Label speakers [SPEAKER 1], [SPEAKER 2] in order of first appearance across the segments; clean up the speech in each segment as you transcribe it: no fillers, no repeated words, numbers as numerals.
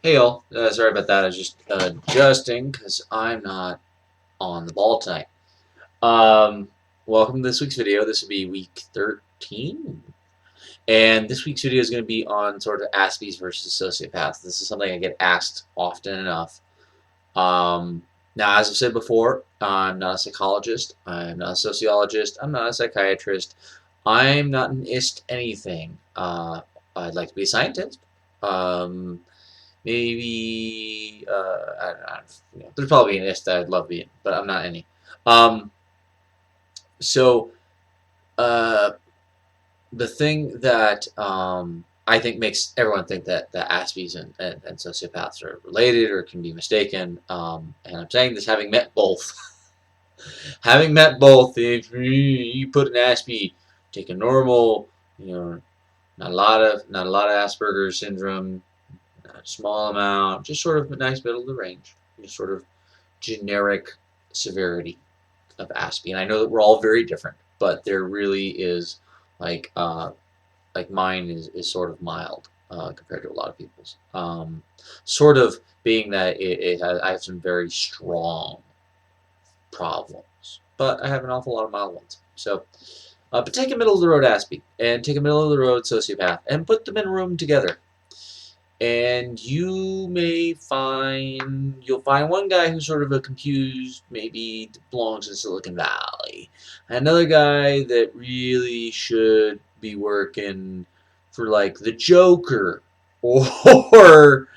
[SPEAKER 1] Hey y'all, sorry about that. I was just adjusting because I'm not on the ball tonight. Um, Welcome to this week's video. This will be week 13. And this week's video is going to be on sort of Aspies versus Sociopaths. This is something I get asked often enough. Um, Now, as I've said before, I'm not a psychologist. I'm not a sociologist. I'm not a psychiatrist. I'm not an ist anything. I'd like to be a scientist. Um, Maybe there's probably an ist that I'd love being, but I'm not any. Um, so uh, the thing that I think makes everyone think that Aspies and sociopaths are related or can be mistaken, and I'm saying this having met both. Having met both, if you put an Aspie, take a normal, you know, not a lot of Asperger syndrome, a small amount, just sort of a nice middle of the range, just sort of generic severity of Aspie. And I know that we're all very different, but there really is like mine is sort of mild compared to a lot of people's. Sort of being that I have some very strong problems, but I have an awful lot of mild ones. So, but take a middle of the road Aspie and take a middle of the road sociopath and put them in a room together and you'll find one guy who's sort of a confused, maybe belongs in Silicon Valley, another guy that really should be working for like the Joker, or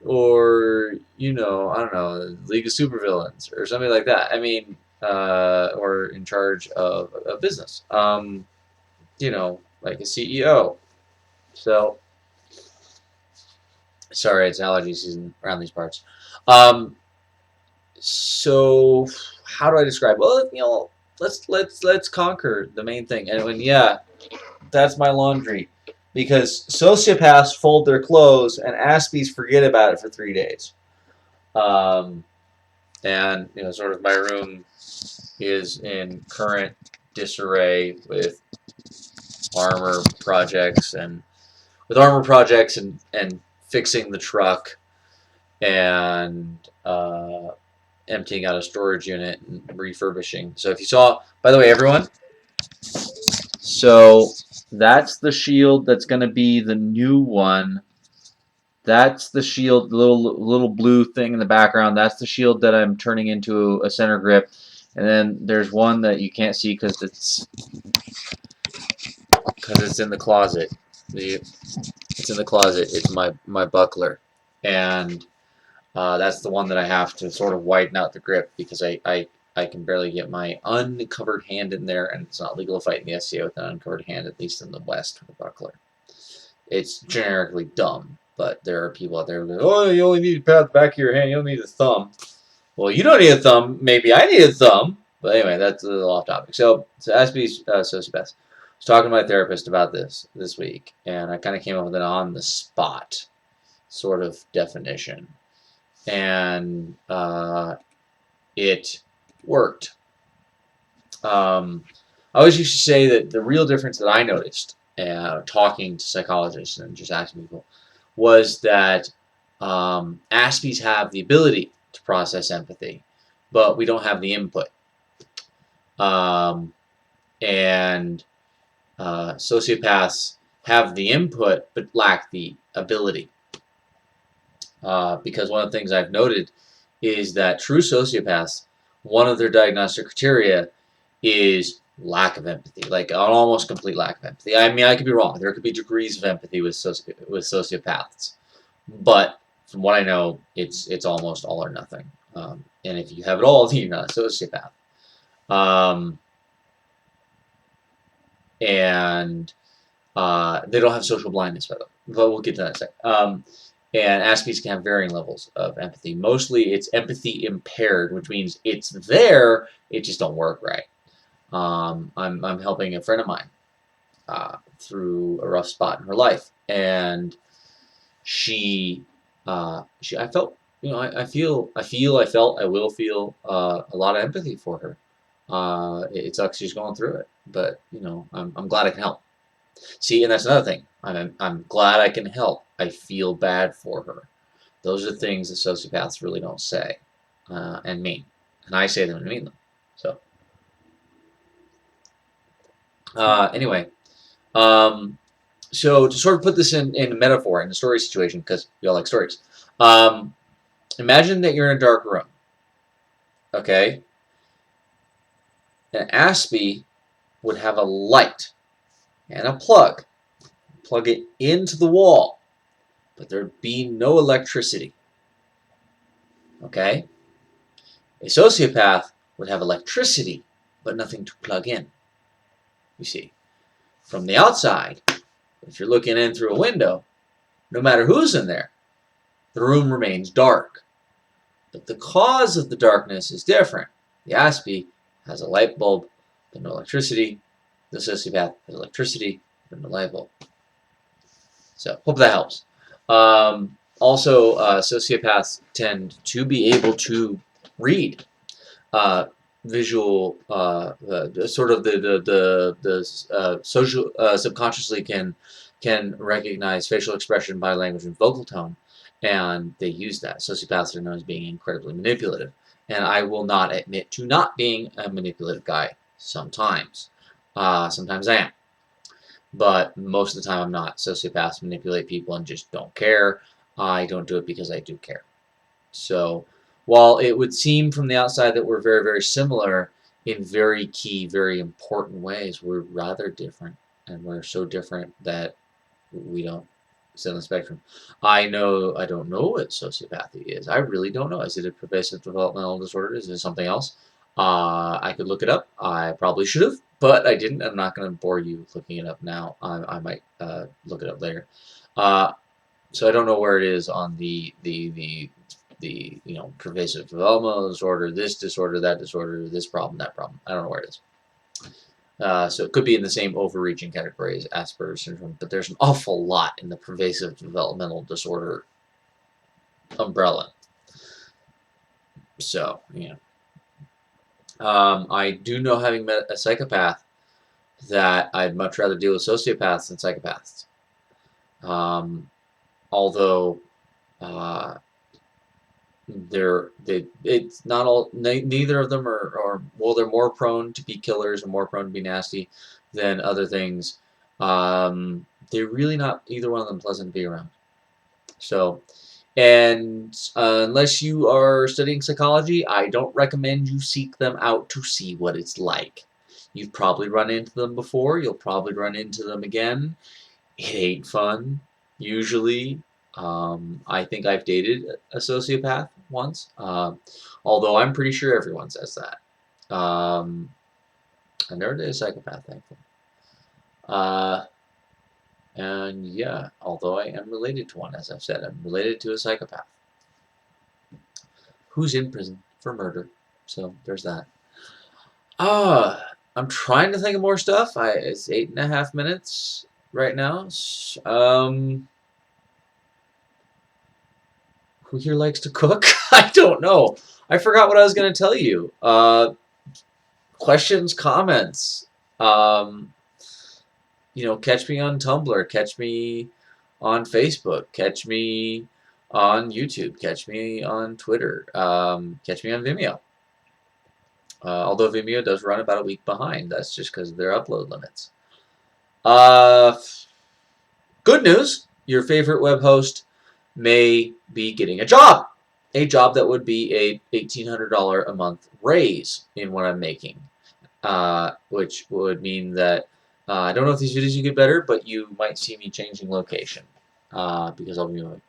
[SPEAKER 1] I don't know, League of Supervillains or something like that. I mean, or in charge of a business, like a CEO. So. Sorry, it's allergy season around these parts. Um, so how do I describe? Well, let's conquer the main thing. And yeah, that's my laundry, because sociopaths fold their clothes and Aspies forget about it for 3 days. Um, and sort of my room is in current disarray armor projects and with armor projects and fixing the truck and emptying out a storage unit and refurbishing. So if you saw, by the way, everyone, so that's the shield that's going to be the new one. That's the shield, the little blue thing in the background. That's the shield that I'm turning into a center grip. And then there's one that you can't see because it's in the closet. It's in the closet. It's my buckler, and that's the one that I have to sort of widen out the grip because I can barely get my uncovered hand in there, and it's not legal to fight in the SCA with an uncovered hand, at least in the West with a buckler. It's generically dumb, but there are people out there who go, oh, you only need to pat the back of your hand, you don't need a thumb. Well, you don't need a thumb, maybe I need a thumb. But anyway, that's a little off topic. So Aspie's Sociopaths. I was talking to my therapist about this week, and I kind of came up with an on-the-spot sort of definition. And it worked. I always used to say that the real difference that I noticed talking to psychologists and just asking people was that Aspies have the ability to process empathy, but we don't have the input. And sociopaths have the input but lack the ability. Because one of the things I've noted is that true sociopaths, one of their diagnostic criteria is lack of empathy, like an almost complete lack of empathy. I mean, I could be wrong. There could be degrees of empathy with sociopaths, but from what I know, it's almost all or nothing. And if you have it all, then you're not a sociopath. And they don't have social blindness, by the way. But we'll get to that in a second. And Aspies can have varying levels of empathy. Mostly it's empathy impaired, which means it's there, it just don't work right. I'm helping a friend of mine through a rough spot in her life, and I felt, I felt, I will feel a lot of empathy for her. It sucks she's going through it, but I'm glad I can help. See, and that's another thing. I'm glad I can help. I feel bad for her. Those are things that sociopaths really don't say and mean. And I say them and mean them. So, anyway, um, so to sort of put this in a metaphor, in a story situation, because we all like stories, imagine that you're in a dark room, okay? An Aspie would have a light and a plug. Plug it into the wall, but there'd be no electricity, okay? A sociopath would have electricity, but nothing to plug in, you see. From the outside, if you're looking in through a window, no matter who's in there, the room remains dark. But the cause of the darkness is different. The Aspie has a light bulb, but no electricity. The sociopath has electricity, but no light bulb. So, hope that helps. Also, sociopaths tend to be able to read visual, sort of the social subconsciously can recognize facial expression, body language, and vocal tone, and they use that. Sociopaths are known as being incredibly manipulative, and I will not admit to not being a manipulative guy. Sometimes, sometimes I am, but most of the time I'm not. Sociopaths manipulate people and just don't care. I don't do it because I do care. So, while it would seem from the outside that we're very, very similar in very key, very important ways, we're rather different. And we're so different that we don't sit on the spectrum. I don't know what sociopathy is. I really don't know. Is it a pervasive developmental disorder? Is it something else? I could look it up. I probably should have, but I didn't. I'm not going to bore you looking it up now. I might look it up later. So I don't know where it is on the pervasive developmental disorder, this disorder, that disorder, this problem, that problem. I don't know where it is. So it could be in the same overreaching category as Asperger syndrome, but there's an awful lot in the pervasive developmental disorder umbrella. So, yeah. I do know, having met a psychopath, that I'd much rather deal with sociopaths than psychopaths. Although it's not all, neither of them are, well, they're more prone to be killers and more prone to be nasty than other things. They're really not, either one of them, pleasant to be around. So, and unless you are studying psychology, I don't recommend you seek them out to see what it's like. You've probably run into them before. You'll probably run into them again. It ain't fun, usually. I think I've dated a sociopath once, although I'm pretty sure everyone says that. I never did a psychopath, thankfully. And yeah, although I am related to one, as I've said, I'm related to a psychopath who's in prison for murder. So there's that. I'm trying to think of more stuff. It's 8.5 minutes right now. Who here likes to cook? I don't know. I forgot what I was going to tell you. Questions, comments. Catch me on Tumblr. Catch me on Facebook. Catch me on YouTube. Catch me on Twitter. Catch me on Vimeo. Although Vimeo does run about a week behind. That's just because of their upload limits. Good news. Your favorite web host may be getting a job that would be a $1,800 a month raise in what I'm making, which would mean that I don't know if these videos will get better, but you might see me changing location because I'll be moving.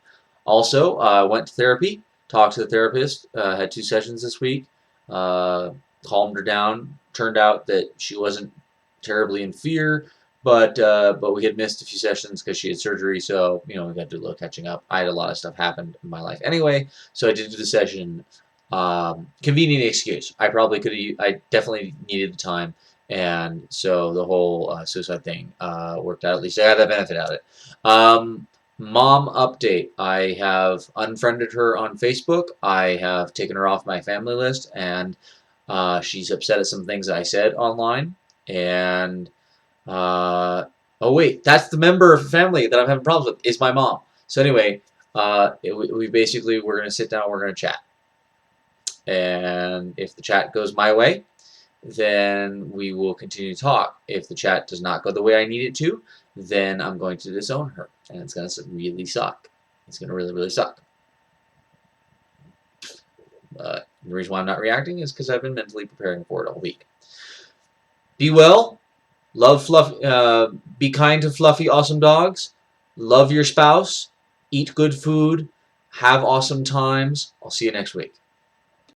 [SPEAKER 1] Also, I went to therapy, talked to the therapist, had 2 sessions this week, calmed her down. Turned out that she wasn't terribly in fear, but we had missed a few sessions because she had surgery, so we got to do a little catching up. I had a lot of stuff happen in my life anyway, so I did do the session. Convenient excuse. I definitely needed the time, and so the whole suicide thing worked out. At least I got that benefit out of it. Mom update. I have unfriended her on Facebook. I have taken her off my family list, and she's upset at some things I said online, and oh wait, that's the member of the family that I'm having problems with, is my mom. So anyway, We basically, we're going to sit down, we're going to chat. And if the chat goes my way, then we will continue to talk. If the chat does not go the way I need it to, then I'm going to disown her. And it's going to really suck. It's going to really, really suck. The reason why I'm not reacting is because I've been mentally preparing for it all week. Be well. Love fluff. Be kind to fluffy, awesome dogs. Love your spouse. Eat good food. Have awesome times. I'll see you next week.